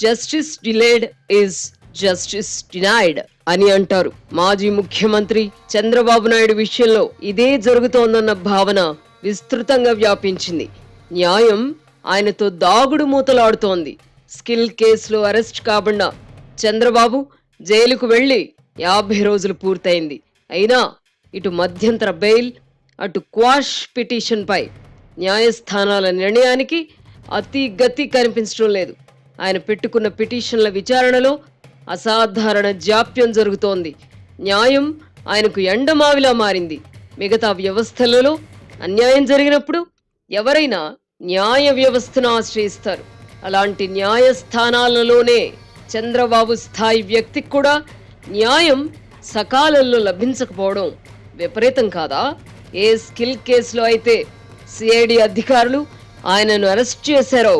Justice delayed is justice denied అని అంటారు. మాజీ ముఖ్యమంత్రి చంద్రబాబు నాయుడు విషయంలో ఇదే జరుగుతోందన్న భావన విస్తృతంగా వ్యాపించింది. న్యాయం ఆయనతో దాగుడు మూతలాడుతోంది. స్కిల్ కేసులో అరెస్ట్ కాబడిన చంద్రబాబు జైలుకు వెళ్లి 50 రోజులు పూర్తయింది. అయినా ఇటు మధ్యంతర బెయిల్, అటు క్వాష్ పిటిషన్ పై న్యాయస్థానాల నిర్ణయానికి అతి గతి కనిపించడం లేదు. ఆయన పెట్టుకున్న పిటిషన్ల విచారణలో అసాధారణ జాప్యం జరుగుతోంది. న్యాయం ఆయనకు ఎండమావిలా మారింది. మిగతా వ్యవస్థలలో అన్యాయం జరిగినప్పుడు ఎవరైనా న్యాయ వ్యవస్థను ఆశ్రయిస్తారు. అలాంటి న్యాయస్థానాలలోనే చంద్రబాబు స్థాయి వ్యక్తికి కూడా న్యాయం సకాలంలో లభించకపోవడం విపరీతం కాదా? ఏ స్కిల్ కేసులో అయితే సిఐడి అధికారులు ఆయనను అరెస్ట్ చేశారో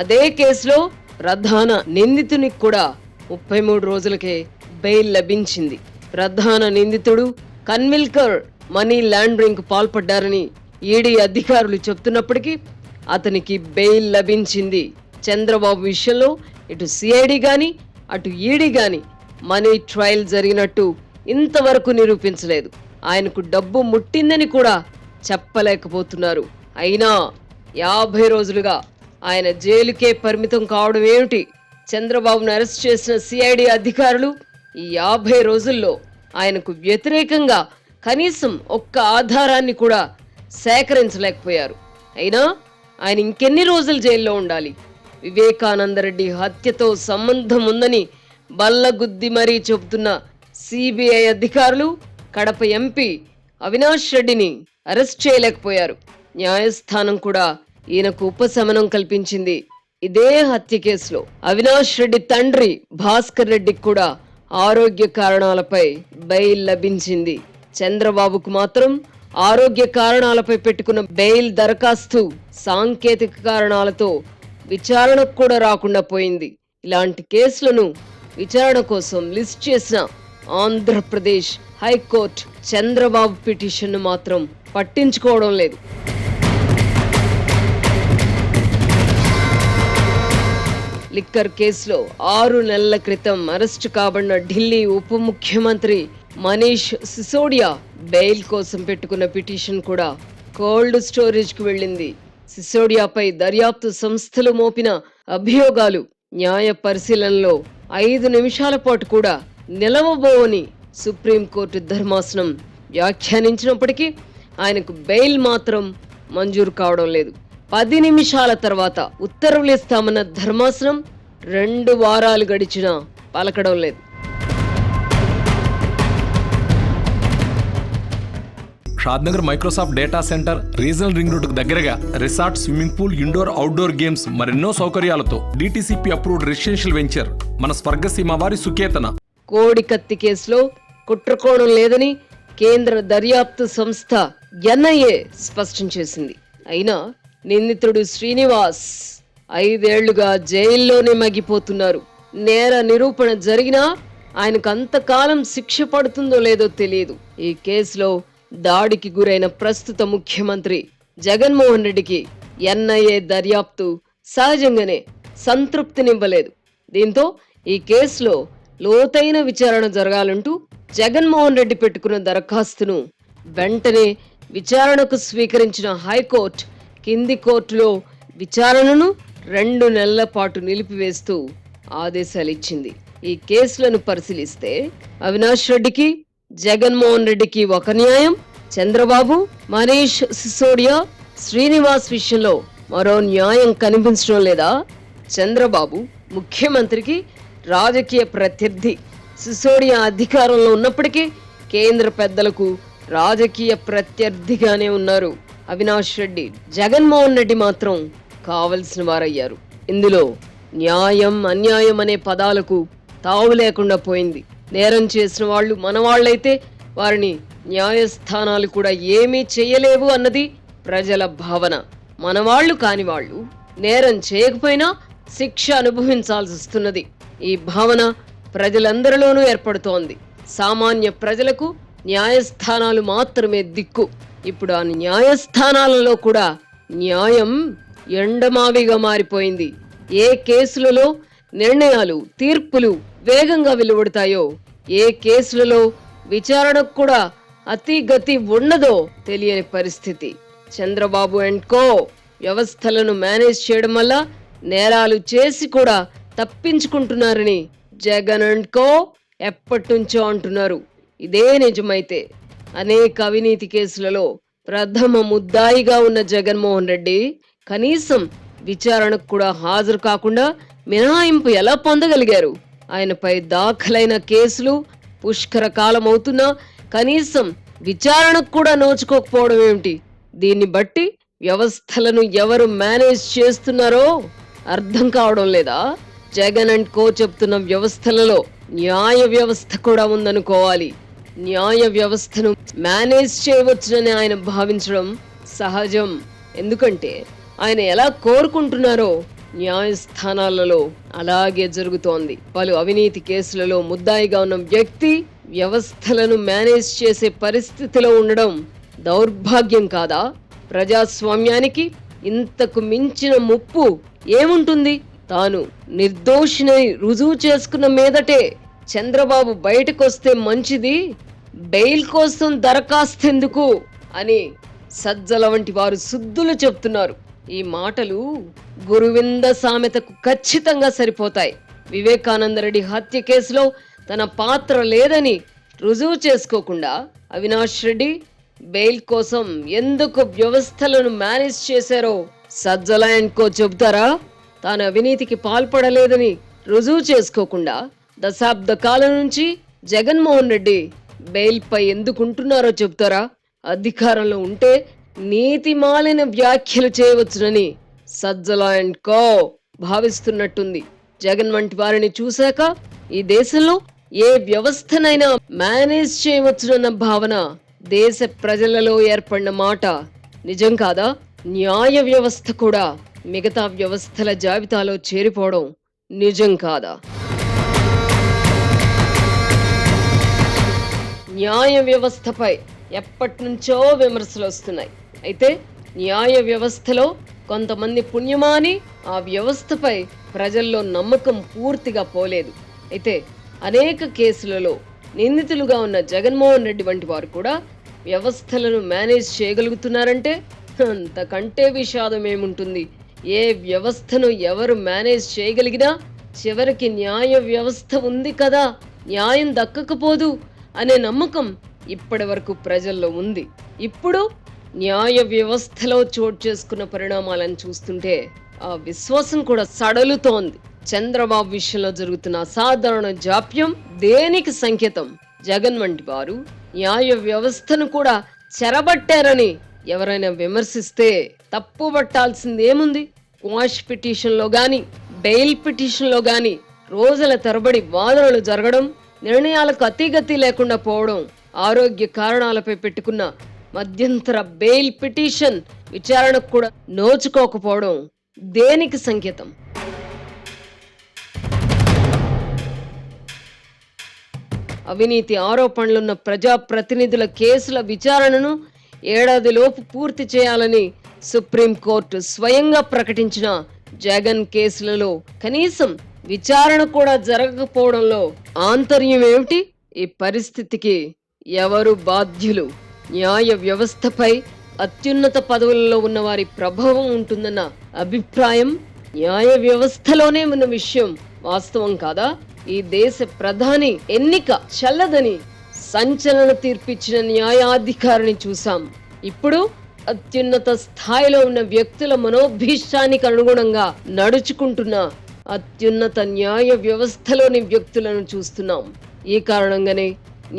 అదే కేసులో ప్రధాన నిందితునికి కూడా 33 రోజులకే బెయిల్ లభించింది. ప్రధాన నిందితుడు కన్విల్కర్ మనీ లాండరింగ్ కు పాల్పడ్డారని ఈడీ అధికారులు చెబుతున్నప్పటికీ అతనికి బెయిల్ లభించింది. చంద్రబాబు విషయంలో ఇటు సిఐడి గాని అటు ఈడీ గాని మనీ ట్రయల్ జరిగినట్టు ఇంతవరకు నిరూపించలేదు. ఆయనకు డబ్బు ముట్టిందని కూడా చెప్పలేకపోతున్నారు. అయినా 50 రోజులుగా ఆయన జైలుకే పరిమితం కావడం ఏమిటి? చంద్రబాబును అరెస్ట్ చేసిన సిఐడి అధికారులు ఈ 50 రోజుల్లో ఆయనకు వ్యతిరేకంగా కనీసం ఒక్క ఆధారాన్ని కూడా సేకరించలేకపోయారు. అయినా ఆయన ఇంకెన్ని రోజులు జైల్లో ఉండాలి? వివేకానందరెడ్డి హత్యతో సంబంధం ఉందని బల్లగుద్ది మరీ చెబుతున్న సిబిఐ అధికారులు కడప ఎంపీ అవినాష్ రెడ్డిని అరెస్ట్ చేయలేకపోయారు. న్యాయస్థానం కూడా ఈయనకు ఉపశమనం కల్పించింది. ఇదే హత్య కేసులో అవినాష్ రెడ్డి తండ్రి భాస్కర్ రెడ్డికి కూడా ఆరోగ్య కారణాలపై బెయిల్ లభించింది. చంద్రబాబుకు మాత్రం ఆరోగ్య కారణాలపై పెట్టుకున్న బెయిల్ దరఖాస్తు సాంకేతిక కారణాలతో విచారణకు కూడా రాకుండా పోయింది. ఇలాంటి కేసులను విచారణ కోసం లిస్ట్ చేసిన ఆంధ్రప్రదేశ్ హైకోర్టు చంద్రబాబు పిటిషన్ను మాత్రం పట్టించుకోవడం లేదు. లిక్కర్ కేసులో 6 నెలల క్రితం అరెస్టు కాబడిన ఢిల్లీ ఉప ముఖ్యమంత్రి మనీష్ సిసోడియా బెయిల్ కోసం పెట్టుకున్న పిటిషన్ కూడా కోల్డ్ స్టోరేజ్ కు వెళ్ళింది. సిసోడియాపై దర్యాప్తు సంస్థలు మోపిన అభియోగాలు న్యాయ పరిశీలనలో 5 నిమిషాల పాటు కూడా నిలవబోవని సుప్రీంకోర్టు ధర్మాసనం వ్యాఖ్యానించినప్పటికీ ఆయనకు బెయిల్ మాత్రం మంజూరు కావడం లేదు. 10 నిమిషాల తర్వాత ఉత్తర్వులు ఇస్తామన్న ధర్మాసనం 2 వారాలు గడిచినా పలకడం లేదు. Shadnagar Microsoft data centre regional ring road దగ్గరగా resort, swimming pool, indoor outdoor games మరెన్నో సౌకర్యాలతో డిటిసిపి అప్రూవ్డ్ రెసిడెన్షియల్ వెంచర్ మన స్వర్గసీమ వారి సుకేతన. కోడికత్తి కేసులో కుట్రకోణం లేదని కేంద్ర దర్యాప్తు సంస్థ ఎన్ఐఏ స్పష్టం చేసింది. అయినా నిందితుడు శ్రీనివాస్ 5 ఏళ్లుగా జైల్లోనే మగ్గిపోతున్నారు. నేర నిరూపణ జరిగినా ఆయనకు అంతకాలం శిక్ష పడుతుందో లేదో తెలియదు. ఈ కేసులో దాడికి గురైన ప్రస్తుత ముఖ్యమంత్రి జగన్మోహన్ రెడ్డికి ఎన్ఐఏ దర్యాప్తు సహజంగానే సంతృప్తినివ్వలేదు. దీంతో ఈ కేసులో లోతైన విచారణ జరగాలంటూ జగన్మోహన్ రెడ్డి పెట్టుకున్న దరఖాస్తును వెంటనే విచారణకు స్వీకరించిన హైకోర్టు కింది కోర్టులో విచారణను 2 నెలల పాటు నిలిపివేస్తూ ఆదేశాలిచ్చింది. ఈ కేసులను పరిశీలిస్తే అవినాష్ రెడ్డికి, జగన్మోహన్ రెడ్డికి ఒక న్యాయం, చంద్రబాబు, మనీష్ సిసోడియా, శ్రీనివాస్ విషయంలో మరో న్యాయం కనిపించడం లేదా? చంద్రబాబు ముఖ్యమంత్రికి రాజకీయ ప్రత్యర్థి. సిసోడియా అధికారంలో ఉన్నప్పటికీ కేంద్ర పెద్దలకు రాజకీయ ప్రత్యర్థిగానే ఉన్నారు. అవినాష్ రెడ్డి, జగన్మోహన్ రెడ్డి మాత్రం కావలసిన వారయ్యారు. ఇందులో న్యాయం, అన్యాయం అనే పదాలకు తావు లేకుండా పోయింది. నేరం చేసిన వాళ్ళు మనవాళ్లైతే వారిని న్యాయస్థానాలు కూడా ఏమీ చేయలేవు అన్నది ప్రజల భావన. మనవాళ్లు కాని వాళ్ళు నేరం చేయకపోయినా శిక్ష అనుభవించాల్సి వస్తున్నది. ఈ భావన ప్రజలందరిలోనూ ఏర్పడుతోంది. సామాన్య ప్రజలకు న్యాయస్థానాలు మాత్రమే దిక్కు. ఇప్పుడు ఆ న్యాయస్థానాలలో కూడా న్యాయం ఎండమావిగా మారిపోయింది. ఏ కేసులలో నిర్ణయాలు, తీర్పులు వేగంగా వెలువడతాయో, ఏ కేసులలో విచారణకు కూడా అతిగతి ఉండదో తెలియని పరిస్థితి. చంద్రబాబు అండ్ కో వ్యవస్థలను మేనేజ్ చేయడం వల్ల నేరాలు చేసి కూడా తప్పించుకుంటున్నారని జగన్ అండ్ కో ఎప్పటినుంచో అంటున్నారు. ఇదే నిజమైతే అనేక అవినీతి కేసులలో ప్రథమ ముద్దాయిగా ఉన్న జగన్మోహన్ రెడ్డి కనీసం విచారణకు కూడా హాజరు కాకుండా మినహాయింపు ఎలా పొందగలిగారు? ఆయనపై దాఖలైన కేసులు పుష్కర కాలం అవుతున్నా కనీసం విచారణకు కూడా నోచుకోకపోవడం ఏమిటి? దీన్ని బట్టి వ్యవస్థలను ఎవరు మేనేజ్ చేస్తున్నారో అర్థం కావడం లేదా? జగన్ అండ్ కో చెప్తున్న వ్యవస్థలలో న్యాయ వ్యవస్థ కూడా ఉందనుకోవాలి. న్యాయ వ్యవస్థను మేనేజ్ చేయవచ్చునని ఆయన భావించడం సహజం. ఎందుకంటే ఆయన ఎలా కోరుకుంటున్నారో న్యాయస్థానాలలో అలాగే జరుగుతోంది. పలు అవినీతి కేసులలో ముద్దాయిగా ఉన్న వ్యక్తి వ్యవస్థలను మేనేజ్ చేసే పరిస్థితిలో ఉండడం దౌర్భాగ్యం కాదా? ప్రజాస్వామ్యానికి ఇంతకు మించిన ముప్పు ఏముంటుంది? తాను నిర్దోషిని రుజువు చేసుకున్న మీదటే చంద్రబాబు బయటకొస్తే మంచిది, బెయిల్ కోసం దరఖాస్తెందుకు అని సజ్జల వంటి వారు శుద్ధులు చెప్తున్నారు. ఈ మాటలు గురువింద సామెతకు ఖచ్చితంగా సరిపోతాయి. వివేకానందరెడ్డి హత్య కేసులో తన పాత్ర లేదని రుజువు చేసుకోకుండా అవినాష్ రెడ్డి బెయిల్ కోసం ఎందుకు వ్యవస్థలను మేనేజ్ చేశారో సజ్జల అండ్ కో చెబుతారా? తాను అవినీతికి పాల్పడలేదని రుజువు చేసుకోకుండా దశాబ్ద కాలం నుంచి జగన్మోహన్ రెడ్డి బెయిల్ పై ఎందుకుంటున్నారో చెబుతారా? అధికారంలో ఉంటే నీతి మాలిన వ్యాఖ్యలు చేయవచ్చునని సజ్జల అండ్ కో భావిస్తున్నట్టుంది. జగన్ వంటి వారిని చూశాక ఈ దేశంలో ఏ వ్యవస్థనైనా మేనేజ్ చేయవచ్చునన్న భావన దేశ ప్రజలలో ఏర్పడిన మాట నిజం కాదా? న్యాయ వ్యవస్థ కూడా మిగతా వ్యవస్థల జాబితాలో చేరిపోవడం నిజం కాదా? న్యాయ వ్యవస్థపై ఎప్పటినుంచో విమర్శలు వస్తున్నాయి. అయితే న్యాయ వ్యవస్థలో కొంతమంది పుణ్యమాని ఆ వ్యవస్థపై ప్రజల్లో నమ్మకం పూర్తిగా పోలేదు. అయితే అనేక కేసులలో నిందితులుగా ఉన్న జగన్మోహన్ రెడ్డి వంటి వారు కూడా వ్యవస్థలను మేనేజ్ చేయగలుగుతున్నారంటే అంతకంటే విషాదం ఏముంటుంది? ఏ వ్యవస్థను ఎవరు మేనేజ్ చేయగలిగినా చివరికి న్యాయ వ్యవస్థ ఉంది కదా, న్యాయం దక్కకపోదు అనే నమ్మకం ఇప్పటి వరకు ప్రజల్లో ఉంది. ఇప్పుడు న్యాయ వ్యవస్థలో చోటు చేసుకున్న పరిణామాలను చూస్తుంటే ఆ విశ్వాసం కూడా సడలుతోంది. చంద్రబాబు విషయంలో జరుగుతున్న అసాధారణ జాప్యం దేనికి సంకేతం? జగన్ వంటి వారు న్యాయ వ్యవస్థను కూడా చెరబట్టారని ఎవరైనా విమర్శిస్తే తప్పు పట్టాల్సింది ఏముంది? క్వాష్ పిటిషన్ లో గాని బెయిల్ పిటిషన్ లో గాని రోజుల తరబడి వాదనలు జరగడం, నిర్ణయాలకు అతిగతి లేకుండా పోవడం, ఆరోగ్య కారణాలపై పెట్టుకున్న మధ్యంతర బెయిల్ పిటిషన్ విచారణకు కూడా నోచుకోకపోవడం దేనికి సంకేతం? అవినీతి ఆరోపణలున్న ప్రజాప్రతినిధుల కేసుల విచారణను ఏడాదిలోపు పూర్తి చేయాలని సుప్రీంకోర్టు స్వయంగా ప్రకటించిన జగన్ కేసులలో కనీసం విచారణ కూడా జరగకపోవడంలో ఆంతర్యం ఏమిటి? ఈ పరిస్థితికి ఎవరు బాధ్యులు? న్యాయ వ్యవస్థపై అత్యున్నత పదవులలో ఉన్న వారి ప్రభావం ఉంటుందన్న అభిప్రాయం న్యాయ వ్యవస్థలోనే ఉన్న విషయం వాస్తవం కాదా? ఈ దేశ ప్రధాని ఎన్నిక చల్లదని సంచలన తీర్పిచ్చిన న్యాయాధికారిని చూసాం. ఇప్పుడు అత్యున్నత స్థాయిలో ఉన్న వ్యక్తుల మనోభీష్టానికి అనుగుణంగా నడుచుకుంటున్న అత్యున్నత న్యాయ వ్యవస్థలోని వ్యక్తులను చూస్తున్నాం. ఈ కారణంగానే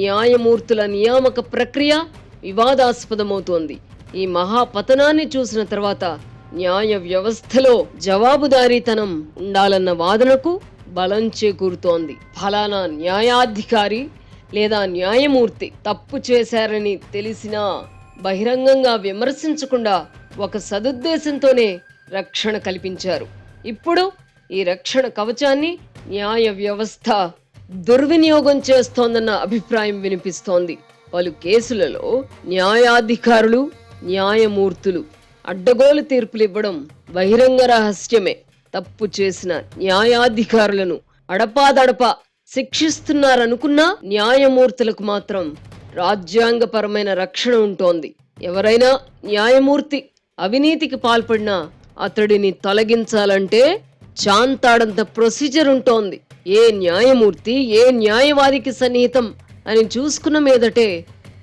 న్యాయమూర్తుల నియామక ప్రక్రియ వివాదాస్పదమవుతోంది. ఈ మహాపతనాన్ని చూసిన తర్వాత న్యాయ వ్యవస్థలో జవాబుదారీతనం ఉండాలన్న వాదనకు బలం చేకూరుతోంది. ఫలానా న్యాయాధికారి లేదా న్యాయమూర్తి తప్పు చేశారని తెలిసినా బహిరంగంగా విమర్శించకుండా ఒక సదుద్దేశంతోనే రక్షణ కల్పించారు. ఇప్పుడు ఈ రక్షణ కవచాన్ని న్యాయ వ్యవస్థ దుర్వినియోగం చేస్తోందన్న అభిప్రాయం వినిపిస్తోంది. పలు కేసులలో న్యాయాధికారులు, న్యాయమూర్తులు అడ్డగోలు తీర్పులు ఇవ్వడం బహిరంగ రహస్యమే. తప్పు చేసిన న్యాయాధికారులను అడపాదడపా శిక్షిస్తున్నారనుకున్నా న్యాయమూర్తులకు మాత్రం రాజ్యాంగపరమైన రక్షణ ఉంటోంది. ఎవరైనా న్యాయమూర్తి అవినీతికి పాల్పడినా అతడిని తొలగించాలంటే చాంతాడంత ప్రొసీజర్ ఉంటోంది. ఏ న్యాయమూర్తి ఏ న్యాయవాదికి సన్నిహితం అని చూసుకున్న మీదటే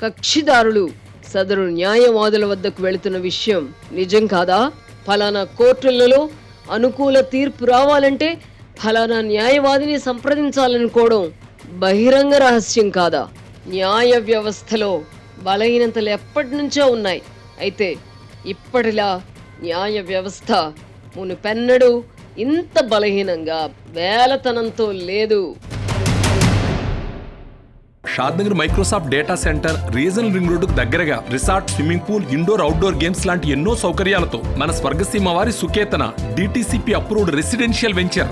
కక్షిదారులు సదరు న్యాయవాదుల వద్దకు వెళుతున్న విషయం నిజం కాదా? ఫలానా కోర్టులలో అనుకూల తీర్పు రావాలంటే ఫలానా న్యాయవాదిని సంప్రదించాలనుకోవడం బహిరంగ రహస్యం కాదా? న్యాయ వ్యవస్థలో బలహీనతలు ఎప్పటి నుంచో ఉన్నాయి. అయితే ఇప్పటిలా న్యాయ వ్యవస్థ మునుపెన్నడూ ఇంత బలహీనంగా వేలతనంతో లేదు. Shadnagar Microsoft data centre regional ring రోడ్డుకు దగ్గరగా resort, swimming pool, indoor outdoor games లాంటి ఎన్నో సౌకర్యాలతో మన స్వర్గసీమ వారి Suketana DTCP approved residential venture.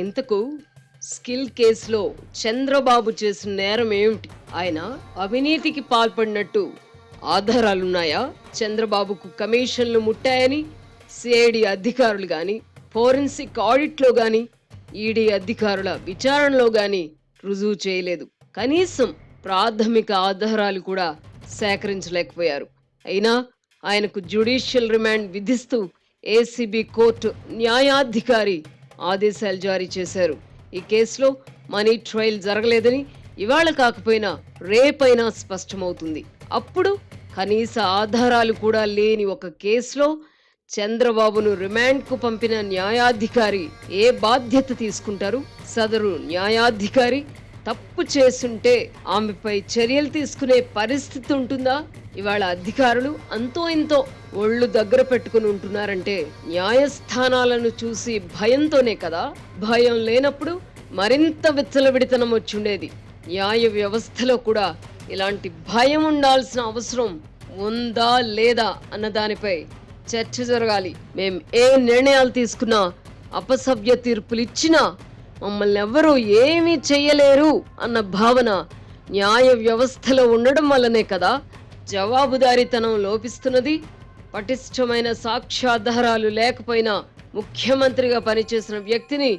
ఇంతకు స్కిల్ కేసులో చంద్రబాబు చేసిన నేరం ఏమిటి? ఆయన అవినీతికి పాల్పడినట్టు ఆధారాలున్నాయా? చంద్రబాబుకు కమిషన్లు ముట్టాయని సిఐడి అధికారులు గాని, ఫోరెన్సిక్ ఆడిట్లో గాని, ఈడీ అధికారుల విచారణలో గాని రుజువు చేయలేదు. కనీసం ప్రాథమిక ఆధారాలు కూడా సేకరించలేకపోయారు. అయినా ఆయనకు జ్యుడిషియల్ రిమాండ్ విధిస్తూ ఏసీబీ కోర్టు న్యాయాధికారి ఆదేశాలు జారీ చేశారు. ఈ కేసులో మనీ ట్రయల్ జరగలేదని ఇవాళ కాకపోయినా రేపైనా స్పష్టమవుతుంది. అప్పుడు కనీస ఆధారాలు కూడా లేని ఒక కేసులో చంద్రబాబును రిమాండ్కు పంపిన న్యాయాధికారి ఏ బాధ్యత తీసుకుంటారు? సదరు న్యాయాధికారి తప్పు చేస్తుంటే ఆమెపై చర్యలు తీసుకునే పరిస్థితి ఉంటుందా? ఇవాళ అధికారులు అంతో ఇంతో ఒళ్ళు దగ్గర పెట్టుకుని ఉంటున్నారంటే న్యాయస్థానాలను చూసి భయంతోనే కదా. భయం లేనప్పుడు మరింత విచ్చలవిడితనం వచ్చుండేది. న్యాయ వ్యవస్థలో కూడా ఇలాంటి భయం ఉండాల్సిన అవసరం ఉందా లేదా అన్న దానిపై చర్చ జరగాలి. మేం ఏ నిర్ణయాలు తీసుకున్నా, అపసవ్య తీర్పులు ఇచ్చినా మమ్మల్ని ఎవ్వరూ ఏమీ చెయ్యలేరు అన్న భావన న్యాయ వ్యవస్థలో ఉండడం వల్లనే కదా జవాబుదారీతనం లోపిస్తున్నది. పటిష్టమైన సాక్ష్యాధారాలు లేకపోయినా ముఖ్యమంత్రిగా పనిచేసిన వ్యక్తిని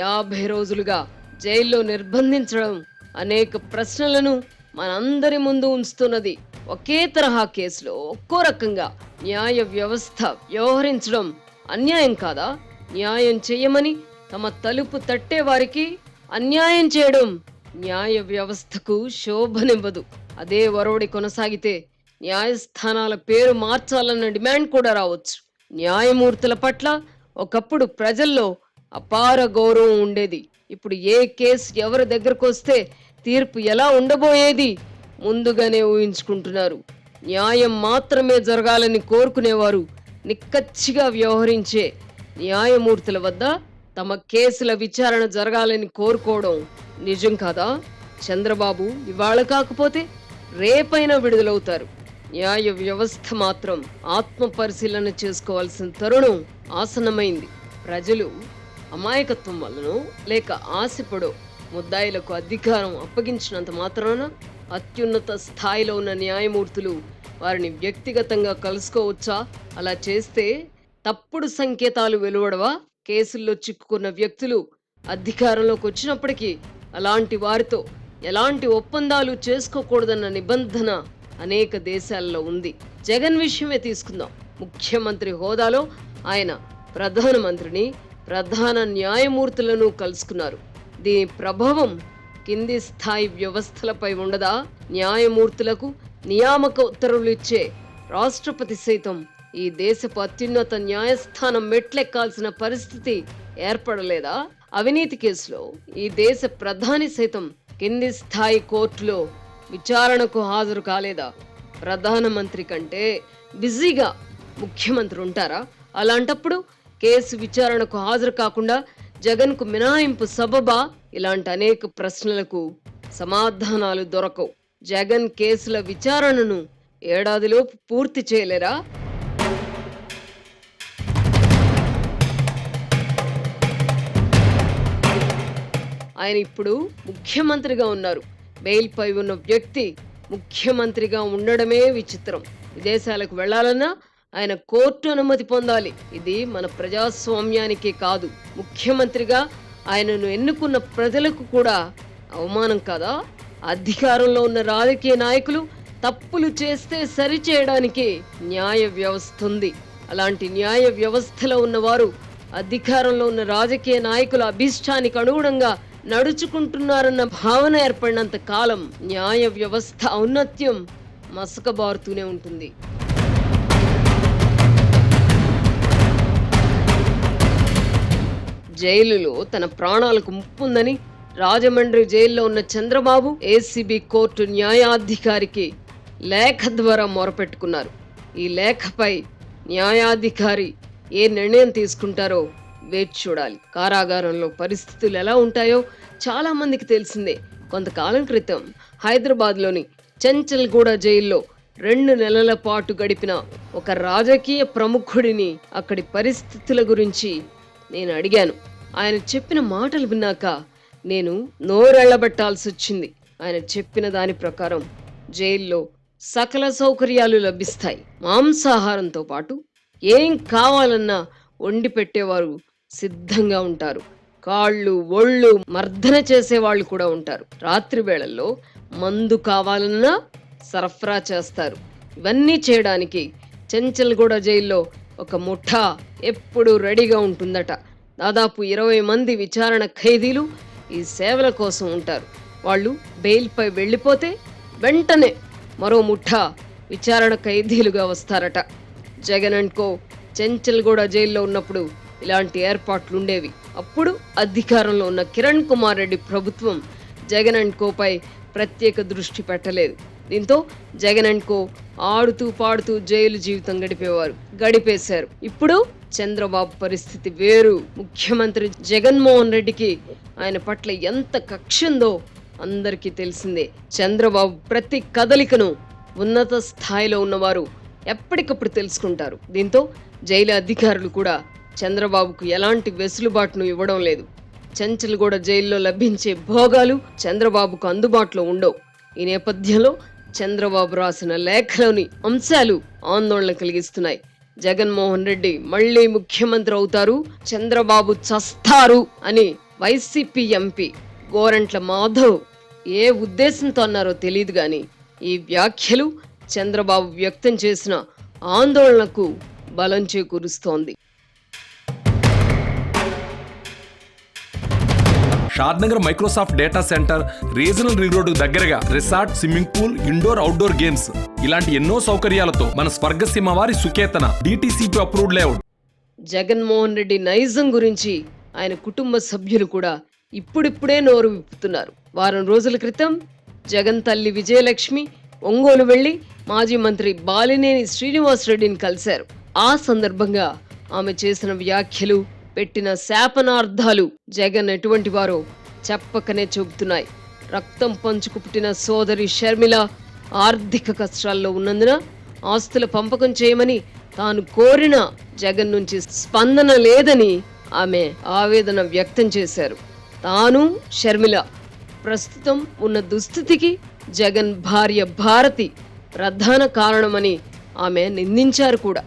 50 రోజులుగా జైల్లో నిర్బంధించడం అనేక ప్రశ్నలను మనందరి ముందు ఉంచుతున్నది. ఒకే తరహా కేసులో ఒక్కో రకంగా న్యాయ వ్యవస్థ వ్యవహరించడం అన్యాయం కాదా? న్యాయం చేయమని తమ తలుపు తట్టే వారికి అన్యాయం చేయడం న్యాయ వ్యవస్థకు శోభనివ్వదు. అదే వరవడి కొనసాగితే న్యాయస్థానాల పేరు మార్చాలన్న డిమాండ్ కూడా రావచ్చు. న్యాయమూర్తుల పట్ల ఒకప్పుడు ప్రజల్లో అపార గౌరవం ఉండేది. ఇప్పుడు ఏ కేసు ఎవరి దగ్గరకు వస్తే తీర్పు ఎలా ఉండబోయేది ముందుగానే ఊహించుకుంటున్నారు. న్యాయం మాత్రమే జరగాలని కోరుకునేవారు నిక్కచ్చిగా వ్యవహరించే న్యాయమూర్తుల వద్ద తమ కేసుల విచారణ జరగాలని కోరుకోవడం నిజం కాదా? చంద్రబాబు ఇవాళ కాకపోతే రేపైనా విడుదలవుతారు. న్యాయ వ్యవస్థ మాత్రం ఆత్మ పరిశీలన చేసుకోవాల్సిన తరుణం ఆసన్నమైంది. ప్రజలు అమాయకత్వం వల్లనో లేక ఆశపడో ముద్దాయిలకు అధికారం అప్పగించినంత మాత్రాన అత్యున్నత స్థాయిలో ఉన్న న్యాయమూర్తులు వారిని వ్యక్తిగతంగా కలుసుకోవచ్చా? అలా చేస్తే తప్పుడు సంకేతాలు వెలువడవా? కేసుల్లో చిక్కుకున్న వ్యక్తులు అధికారంలోకి వచ్చినప్పటికీ అలాంటి వారితో ఎలాంటి ఒప్పందాలు చేసుకోకూడదన్న నిబంధన అనేక దేశాల్లో ఉంది. జగన్ విషయమే తీసుకుందాం. ముఖ్యమంత్రి హోదాలో ఆయన ప్రధానమంత్రిని, ప్రధాన న్యాయమూర్తులను కలుసుకున్నారు. దీని ప్రభావం కింది స్థాయి వ్యవస్థలపై ఉండదా? న్యాయమూర్తులకు నియామక ఉత్తర్వులు ఇచ్చే రాష్ట్రపతి సైతం ఈ దేశపు అత్యున్నత న్యాయస్థానం మెట్లెక్కాల్సిన పరిస్థితి ఏర్పడలేదా? అవినీతి కేసులో ఈ దేశ ప్రధాని సైతం కింది స్థాయి కోర్టులో విచారణకు హాజరు కాలేదా? ప్రధానమంత్రి కంటే బిజీగా ముఖ్యమంత్రి ఉంటారా? అలాంటప్పుడు కేసు విచారణకు హాజరు కాకుండా జగన్కు మినహాయింపు సబబా? ఇలాంటి అనేక ప్రశ్నలకు సమాధానాలు దొరకవు. జగన్ కేసుల విచారణను ఏడాదిలోపు పూర్తి చేయలేరా? ఆయన ఇప్పుడు ముఖ్యమంత్రిగా ఉన్నారు. బెయిల్పై ఉన్న వ్యక్తి ముఖ్యమంత్రిగా ఉండడమే విచిత్రం. విదేశాలకు వెళ్లాలన్నా ఆయన కోర్టు అనుమతి పొందాలి. ఇది మన ప్రజాస్వామ్యానికి కాదు, ముఖ్యమంత్రిగా ఆయనను ఎన్నుకున్న ప్రజలకు కూడా అవమానం కాదా? అధికారంలో ఉన్న రాజకీయ నాయకులు తప్పులు చేస్తే సరిచేయడానికి న్యాయ వ్యవస్థ ఉంది. అలాంటి న్యాయ వ్యవస్థలో ఉన్నవారు అధికారంలో ఉన్న రాజకీయ నాయకుల అభిష్టానికి అనుగుణంగా నడుచుకుంటున్నారన్న భావన ఏర్పడినంత కాలం న్యాయ వ్యవస్థ ఔన్నత్యం మసకబారుతూనే ఉంటుంది. జైలులో తన ప్రాణాలకు ముప్పుందని రాజమండ్రి జైల్లో ఉన్న చంద్రబాబు ఏసీబీ కోర్టు న్యాయాధికారికి లేఖ ద్వారా మొరపెట్టుకున్నారు. ఈ లేఖపై న్యాయాధికారి ఏ నిర్ణయం తీసుకుంటారో వేచి చూడాలి. కారాగారంలో పరిస్థితులు ఎలా ఉంటాయో చాలా మందికి తెలిసిందే. కొంతకాలం క్రితం హైదరాబాద్లోని చెంచల్గూడ జైల్లో 2 నెలల పాటు గడిపిన ఒక రాజకీయ ప్రముఖుడిని అక్కడి పరిస్థితుల గురించి నేను అడిగాను. ఆయన చెప్పిన మాటలు విన్నాక నేను నోరెళ్లబెట్టాల్సి వచ్చింది. ఆయన చెప్పిన దాని ప్రకారం జైల్లో సకల సౌకర్యాలు లభిస్తాయి. మాంసాహారంతో పాటు ఏం కావాలన్నా వండి పెట్టేవారు సిద్ధంగా ఉంటారు. కాళ్ళు ఒళ్ళు మర్దన చేసేవాళ్ళు కూడా ఉంటారు. రాత్రి వేళల్లో మందు కావాలన్నా సరఫరా చేస్తారు. ఇవన్నీ చేయడానికి చెంచల్గూడ జైల్లో ఒక ముఠా ఎప్పుడూ రెడీగా ఉంటుందట. దాదాపు 20 మంది విచారణ ఖైదీలు ఈ సేవల కోసం ఉంటారు. వాళ్ళు బెయిల్పై వెళ్ళిపోతే వెంటనే మరో ముఠా విచారణ ఖైదీలుగా వస్తారట. జగన్ అండ్ కో చెంచల్గూడ జైల్లో ఉన్నప్పుడు ఇలాంటి ఏర్పాట్లుండేవి. అప్పుడు అధికారంలో ఉన్న కిరణ్ కుమార్ రెడ్డి ప్రభుత్వం జగన్ అండ్ కోపై ప్రత్యేక దృష్టి పెట్టలేదు. దీంతో జగన్ అండ్ కో ఆడుతూ పాడుతూ జైలు జీవితం గడిపేశారు. ఇప్పుడు చంద్రబాబు పరిస్థితి వేరు. ముఖ్యమంత్రి జగన్మోహన్ రెడ్డికి ఆయన పట్ల ఎంత కక్ష ఉందో అందరికీ తెలిసిందే. చంద్రబాబు ప్రతి కదలికను ఉన్నత స్థాయిలో ఉన్నవారు ఎప్పటికప్పుడు తెలుసుకుంటారు. దీంతో జైలు అధికారులు కూడా చంద్రబాబుకు ఎలాంటి వెసులుబాటును ఇవ్వడం లేదు. చెంచల్గూడ జైల్లో లభించే భోగాలు చంద్రబాబుకు అందుబాటులో ఉండవు. ఈ నేపథ్యంలో చంద్రబాబు రాసిన లేఖలోని అంశాలు ఆందోళన కలిగిస్తున్నాయి. జగన్మోహన్ రెడ్డి మళ్లీ ముఖ్యమంత్రి అవుతారు, చంద్రబాబు చస్తారు అని వైసీపీ ఎంపీ గోరంట్ల మాధవ్ ఏ ఉద్దేశంతో అన్నారో తెలియదు గాని ఈ వ్యాఖ్యలు చంద్రబాబు వ్యక్తం చేసిన ఆందోళనకు బలం చేకూరుస్తోంది. Shadnagar Microsoft data centre, regional ring road దగ్గరగా resort, swimming pool, indoor outdoor games ఇలాంటి ఎన్నో సౌకర్యాలతో మన స్వర్గసీమ వారి Suketana DTCP approved layout. Jaganmohan Reddy నైజం గురించి ఆయన కుటుంబ సభ్యులు కూడా ఇప్పుడిప్పుడే నోరు విప్పుతున్నారు. వారం రోజుల క్రితం జగన్ తల్లి విజయలక్ష్మి ఒంగోలు వెళ్లి మాజీ మంత్రి బాలినేని శ్రీనివాసరెడ్డిని కలిశారు. ఆ సందర్భంగా ఆమె చేసిన వ్యాఖ్యలు, పెట్టిన శాపనార్థాలు జగన్ ఎటువంటి వారో చెప్పకనే చెబుతున్నాయి. రక్తం పంచుకు పుట్టిన సోదరి షర్మిల ఆర్థిక కష్టాల్లో ఉన్నందున ఆస్తుల పంపకం చేయమని తాను కోరిన జగన్ నుంచి స్పందన లేదని ఆమె ఆవేదన వ్యక్తం చేశారు. తాను షర్మిల ప్రస్తుతం ఉన్న దుస్థితికి జగన్ భార్య భారతి ప్రధాన కారణమని ఆమె నిందించారు కూడా.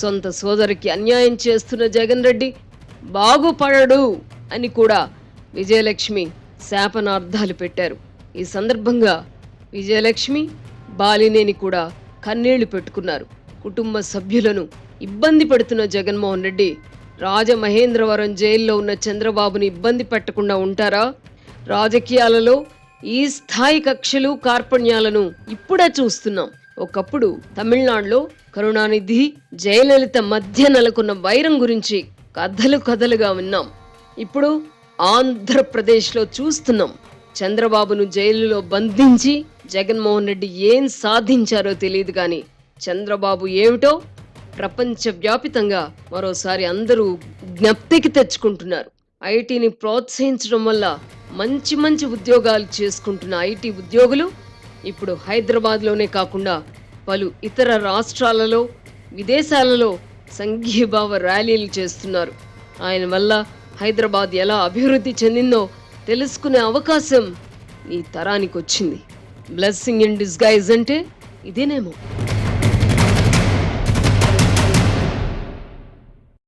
సొంత సోదరికి అన్యాయం చేస్తున్న జగన్ రెడ్డి బాగుపడడు అని కూడా విజయలక్ష్మి శాపనార్థాలు పెట్టారు. ఈ సందర్భంగా విజయలక్ష్మి, బాలినేని కూడా కన్నీళ్లు పెట్టుకున్నారు. కుటుంబ సభ్యులను ఇబ్బంది పెడుతున్న జగన్మోహన్ రెడ్డి రాజమహేంద్రవరం జైల్లో ఉన్న చంద్రబాబుని ఇబ్బంది పెట్టకుండా ఉంటారా? రాజకీయాలలో ఈ స్థాయి కక్షలు, కార్పణ్యాలను ఇప్పుడే చూస్తున్నాం. ఒకప్పుడు తమిళనాడులో కరుణానిధి, జయలలిత మధ్య నెలకొన్న వైరం గురించి కథలుగా విన్నాం. ఇప్పుడు ఆంధ్రప్రదేశ్లో చూస్తున్నాం. చంద్రబాబును జైలులో బంధించి జగన్మోహన్ రెడ్డి ఏం సాధించారో తెలియదు కానీ చంద్రబాబు ఏమిటో ప్రపంచవ్యాపితంగా మరోసారి అందరూ జ్ఞప్తికి తెచ్చుకుంటున్నారు. ఐటీని ప్రోత్సహించడం వల్ల మంచి మంచి ఉద్యోగాలు చేసుకుంటున్న ఐటీ ఉద్యోగులు ఇప్పుడు హైదరాబాద్లోనే కాకుండా పలు ఇతర రాష్ట్రాలలో విదేశాలలో సంఘీభావ ర్యాలీలు చేస్తున్నారు. ఆయన వల్ల హైదరాబాద్ ఎలా అభివృద్ధి చెందిందో తెలుసుకునే అవకాశం ఈ తరానికి వచ్చింది. బ్లెస్సింగ్ ఇన్ డిస్గైజ్ అంటే ఇదేనేమో.